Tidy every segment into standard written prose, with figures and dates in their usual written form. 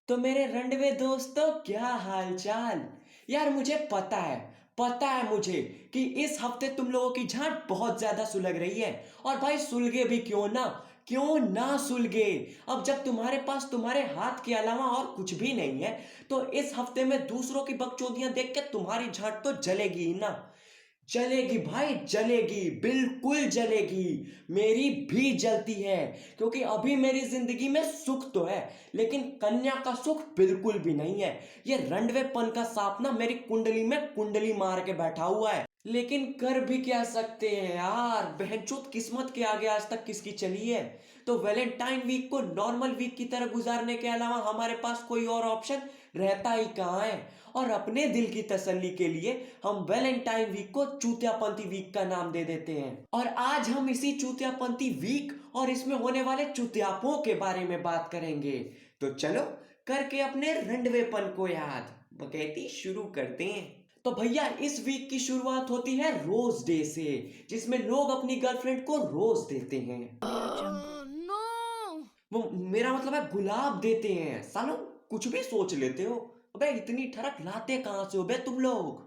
तो मेरे रंडवे दोस्तों, क्या हाल चाल। यार मुझे पता है मुझे कि इस हफ्ते तुम लोगों की झांट बहुत ज्यादा सुलग रही है। और भाई सुलगे भी क्यों ना सुलगे। अब जब तुम्हारे पास तुम्हारे हाथ के अलावा और कुछ भी नहीं है, तो इस हफ्ते में दूसरों की बकचोदियां देख के तुम्हारी झांट तो जलेगी ही ना। जलेगी भाई, जलेगी, बिल्कुल जलेगी। मेरी भी जलती है, क्योंकि अभी मेरी जिंदगी में सुख तो है, लेकिन कन्या का सुख बिल्कुल भी नहीं है। ये रंडवेपन का सांप ना मेरी कुंडली में कुंडली मार के बैठा हुआ है। लेकिन कर भी क्या सकते हैं यार, बहनचोद किस्मत के आगे आज तक किसकी चली है। तो वैलेंटाइन वीक को नॉर्मल वीक की तरह गुजारने के अलावा हमारे पास कोई और ऑप्शन रहता ही कहाँ है। और अपने दिल की तसल्ली के लिए हम वैलेंटाइन वीक को चूतियापंथी वीक का नाम दे देते हैं। और आज हम इसी चूतियापंथी वीक और इसमें होने वाले चुतियापों के बारे में बात करेंगे। तो चलो करके अपने रंडवेपन को याद बकैती शुरू करते हैं। तो भैया, इस वीक की शुरुआत होती है रोज डे से, जिसमें लोग अपनी गर्लफ्रेंड को रोज देते हैं। ऑडियो जंगल। नो। वो मेरा मतलब है गुलाब देते हैं। सालो कुछ भी सोच लेते हो। अबे इतनी ठरक लाते कहां से हो बे तुम लोग।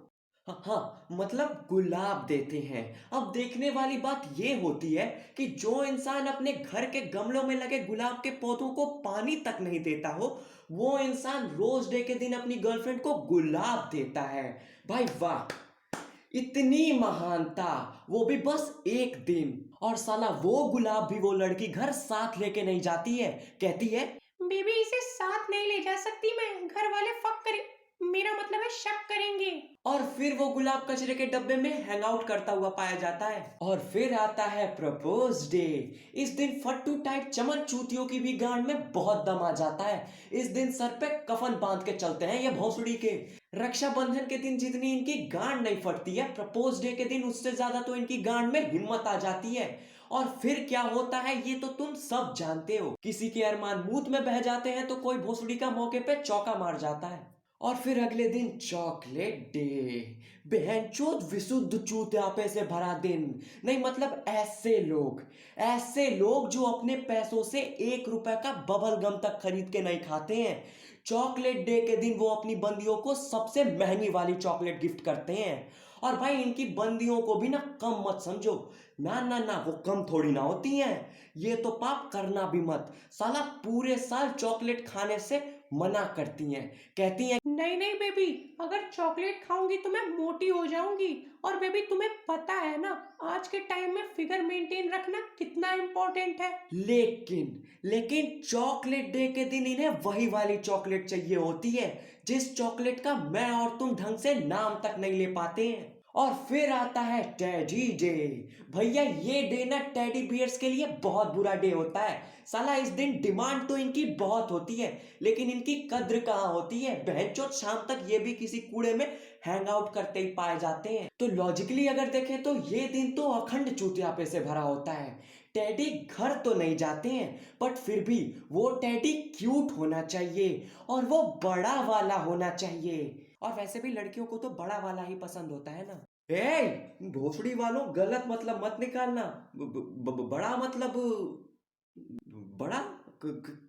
हाँ हाँ, मतलब गुलाब देते हैं। अब देखने वाली बात ये होती है कि जो इंसान अपने घर के गमलों में लगे गुलाब के पौधों को पानी तक नहीं देता हो, वो इंसान रोज डे के दिन अपनी गर्लफ्रेंड को गुलाब देता है। भाई वाह, इतनी महानता, वो भी बस एक दिन। और साला वो गुलाब भी वो लड़की घर साथ लेके नहीं जाती है। कहती है, बेबी इसे साथ नहीं ले जा सकती मैं, घर वाले फक करे, मेरा मतलब है शक करेंगे। और फिर वो गुलाब कचरे के डब्बे में हैंग आउट करता हुआ पाया जाता है। और फिर आता है प्रपोज डे। इस दिन फट्टू टाइप चमन चूतियों की भी गांड में बहुत दम आ जाता है। इस दिन सर पे कफन बांध के चलते हैं ये भोसड़ी के। रक्षाबंधन के दिन जितनी इनकी गांड नहीं फटती है, प्रपोज डे के दिन उससे ज्यादा तो इनकी गांड में हिम्मत आ जाती है। और फिर क्या होता है ये तो तुम सब जानते हो। किसी के अरमान मूत में बह जाते हैं तो कोई भोसड़ी का मौके पे चौका मार जाता है। और फिर अगले दिन चॉकलेट डे। बेहनचोद विशुद्ध चूतियापे से भरा दिन। नहीं मतलब ऐसे लोग जो अपने पैसों से 1 रुपए का बबल गम तक खरीद के नहीं खाते हैं, चॉकलेट डे के दिन वो अपनी बंदियों को सबसे महंगी वाली चॉकलेट गिफ्ट करते हैं। और भाई इनकी बंदियों को भी ना कम मत समझो। ना ना ना, वो कम थोड़ी ना होती हैं। ये तो पाप करना भी मत। साला पूरे साल चॉकलेट खाने से मना करती हैं। कहती हैं, नहीं नहीं बेबी, अगर चॉकलेट खाऊंगी तो मैं मोटी हो जाऊंगी। और बेबी तुम्हें पता है ना, आज के टाइम में फिगर मेंटेन रखना कितना इम्पोर्टेंट है। लेकिन लेकिन चॉकलेट डे के दिन इन्हें वही वाली चॉकलेट चाहिए होती है जिस चॉकलेट का मैं और तुम ढंग से नाम तक नहीं ले पाते हैं। और फिर आता है टेडी डे। भैया ये डे ना टेडी बियर्स के लिए बहुत बुरा डे होता है। साला इस दिन डिमांड तो इनकी बहुत होती है, लेकिन इनकी कद्र कहाँ होती है। बहनचोद शाम तक ये भी किसी कूड़े में हैंग आउट करते ही पाए जाते हैं। तो लॉजिकली अगर देखें तो ये दिन तो अखंड चूतियापे से भरा होता है। टेडी घर तो नहीं जाते हैं, बट फिर भी वो टेडी क्यूट होना चाहिए और वो बड़ा वाला होना चाहिए। और वैसे भी लड़कियों को तो बड़ा वाला ही पसंद होता है ना। ए भोसड़ी वालों, गलत मतलब मत निकालना। बड़ा मतलब बड़ा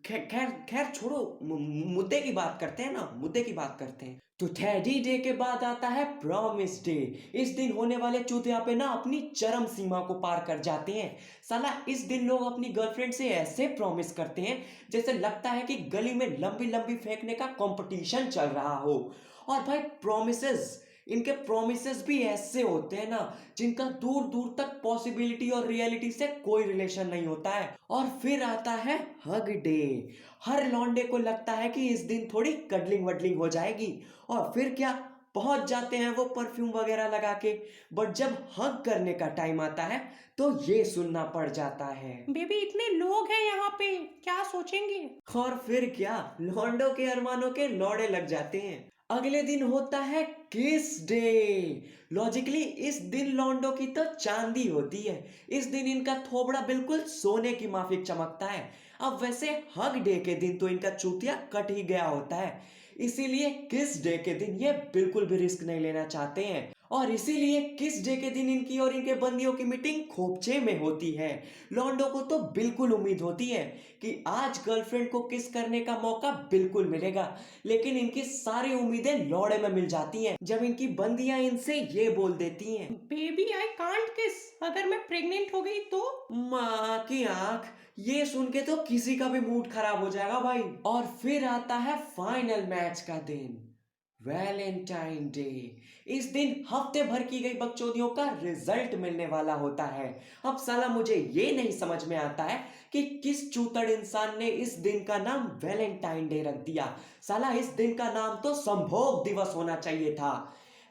खैर खैर खैर छोड़ो, मुद्दे की बात करते हैं ना, मुद्दे की बात करते हैं। तो टेडी डे के बाद आता है प्रॉमिस डे। इस दिन होने वाले चूतियापे ना अपनी चरम सीमा को पार कर जाते हैं। साला इस दिन लोग अपनी गर्लफ्रेंड से ऐसे प्रॉमिस करते हैं जैसे लगता है कि गली में लंबी लंबी फेंकने का कंपटीशन चल रहा हो। और भाई प्रॉमिसेस, इनके प्रोमिसेस भी ऐसे होते हैं ना जिनका दूर दूर तक पॉसिबिलिटी और रियलिटी से कोई रिलेशन नहीं होता है। और फिर आता है हग डे। हर लौंडे को लगता है कि इस दिन थोड़ी कडलिंग वडलिंग हो जाएगी, और फिर क्या, पहुंच जाते हैं वो परफ्यूम वगैरह लगा के। बट जब हग करने का टाइम आता है तो ये सुनना पड़ जाता है, बेबी इतने लोग हैं यहाँ पे, क्या सोचेंगे। और फिर क्या, लौंडों के अरमानों के लौड़े लग जाते हैं। अगले दिन होता है किस डे। लॉजिकली इस दिन लौंडों की तो चांदी होती है। इस दिन इनका थोबड़ा बिल्कुल सोने की माफिक चमकता है। अब वैसे हग डे के दिन तो इनका चूतिया कट ही गया होता है, इसीलिए किस डे के दिन ये बिल्कुल भी रिस्क नहीं लेना चाहते हैं। और इसीलिए किस डे के दिन इनकी और इनके बंदियों की मीटिंग खोपचे में होती है। लॉन्डो को तो बिल्कुल उम्मीद होती है कि आज गर्लफ्रेंड को किस करने का मौका बिल्कुल मिलेगा, लेकिन इनकी सारी उम्मीदें लौड़े में मिल जाती हैं जब इनकी बंदियां इनसे ये बोल देती हैं, बेबी आई कांट किस, अगर मैं प्रेग्नेंट हो गई तो। माँ की आंख। ये सुन के तो किसी का भी मूड खराब हो जाएगा भाई। और फिर आता है फाइनल मैच का दिन, वैलेंटाइन डे। इस दिन हफ्ते भर की गई बकचोदियों का रिजल्ट मिलने वाला होता है। अब साला मुझे ये नहीं समझ में आता है कि किस चूतड़ इंसान ने इस दिन का नाम वैलेंटाइन डे रख दिया। साला इस दिन का नाम तो संभोग दिवस होना चाहिए था।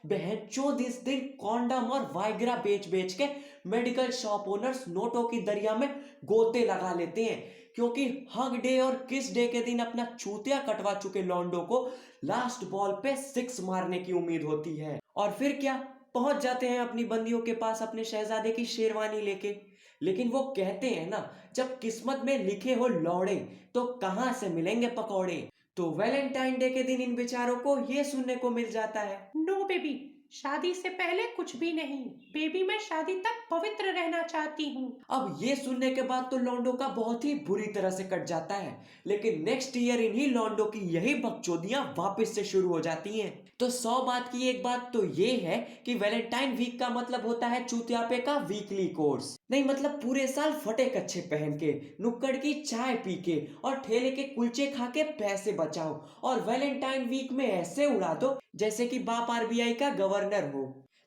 बहनचोद इस दिन कॉन्डम और वाइग्रा बेच बेच के मेडिकल शॉप ओनर्स नोटों की दरिया में गोते लगा लेते हैं, क्योंकि हग डे और किस डे के दिन अपना चूतिया कटवा चुके लॉन्डो को लास्ट बॉल पे 6 मारने की उम्मीद होती है। और फिर क्या, पहुंच जाते हैं अपनी बंदियों के पास अपने शहजादे की शेरवानी लेके। लेकिन वो कहते हैं ना, जब किस्मत में लिखे हो लौड़े तो कहां से मिलेंगे पकौड़े। तो वैलेंटाइन डे के दिन इन बेचारों को ये सुनने को मिल जाता है, नो बेबी, शादी से पहले कुछ भी नहीं। बेबी मैं शादी तक पवित्र रहना चाहती हूँ। अब ये सुनने के बाद तो लॉन्डो का बहुत ही बुरी तरह से कट जाता है। लेकिन नेक्स्ट ईयर इन्हीं लॉन्डो की यही बकचोदियां वापस से शुरू हो जाती हैं। तो 100 बात की एक बात तो ये है कि वैलेंटाइन वीक का मतलब होता है चूतियापे का वीकली कोर्स। नहीं मतलब पूरे साल फटे कच्छे पहन के, नुक्कड़ की चाय पी के और ठेले के कुलचे खा के पैसे बचाओ, और वैलेंटाइन वीक में ऐसे उड़ा दो जैसे कि बाप आरबीआई का गवर्नर हो।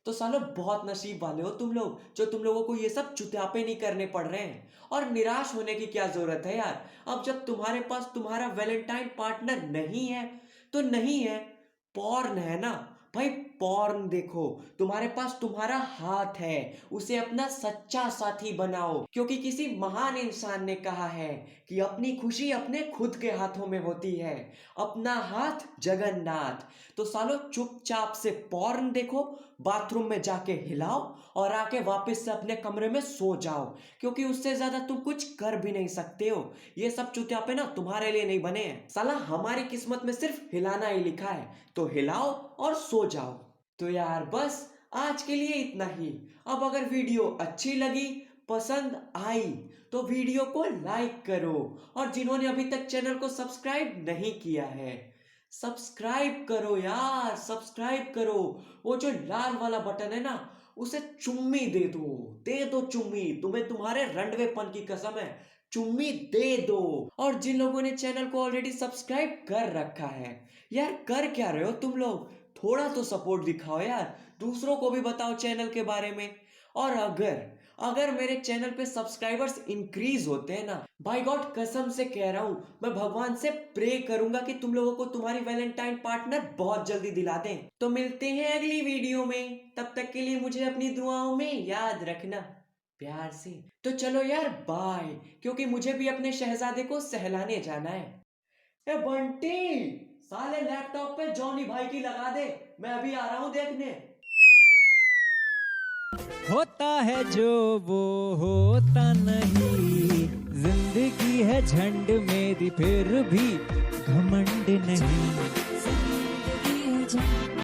तो सालो बहुत नसीब वाले हो तुम लोग, जो तुम लोगों को ये सब चुत्यापे नहीं करने पड़ रहे हैं। और निराश होने की क्या जरूरत है यार। अब जब तुम्हारे पास तुम्हारा वैलेंटाइन पार्टनर नहीं है तो नहीं है, पॉर्न है ना भाई, पॉर्न देखो। तुम्हारे पास तुम्हारा हाथ है, उसे अपना सच्चा साथी बनाओ, क्योंकि किसी महान इंसान ने कहा है कि अपनी खुशी अपने खुद के हाथों में होती है, अपना हाथ जगन्नाथ। तो सालो चुपचाप से पॉर्न देखो, बाथरूम में जाके हिलाओ और आके वापस से अपने कमरे में सो जाओ, क्योंकि उससे ज्यादा तुम कुछ कर भी नहीं सकते हो। ये सब चुतियापे ना तुम्हारे लिए नहीं बने हैं। साला हमारी किस्मत में सिर्फ हिलाना ही लिखा है, तो हिलाओ और सो जाओ। तो यार बस आज के लिए इतना ही। अब अगर वीडियो अच्छी लगी, पसंद आई, तो वीडियो को लाइक करो, और जिन्होंने अभी तक चैनल को सब्सक्राइब नहीं किया है, सब्सक्राइब करो यार, सब्सक्राइब करो। वो जो लाल वाला बटन है ना, उसे चुम्मी दे दो चुम्मी, तुम्हें तुम्हारे रंडवेपन की कसम है, चुम्मी दे दो। और जिन लोगों ने चैनल को ऑलरेडी सब्सक्राइब कर रखा है, यार कर क्या रहे हो तुम लोग, थोड़ा तो सपोर्ट दिखाओ यार, दूसरों को भी बताओ चैनल के बारे में। और अगर मेरे चैनल पे सब्सक्राइबर्स इंक्रीज होते हैं ना, बाय गॉड कसम से कह रहा हूं, मैं भगवान से प्रे करूंगा कि तुम लोगों को तुम्हारी वैलेंटाइन पार्टनर बहुत जल्दी दिला दें। तो मिलते हैं अगली वीडियो में, तब तक के लिए मुझे अपनी दुआओं में याद रखना, प्यार से। तो चलो यार बाय, क्योंकि मुझे भी अपने शहजादे को सहलाने जाना है। ए बंटी, साले लैपटॉप पे जॉनी भाई की लगा दे, मैं अभी आ रहा हूँ देखने। होता है जो वो होता नहीं, जिंदगी है झंड मेरी फिर भी घमंड नहीं।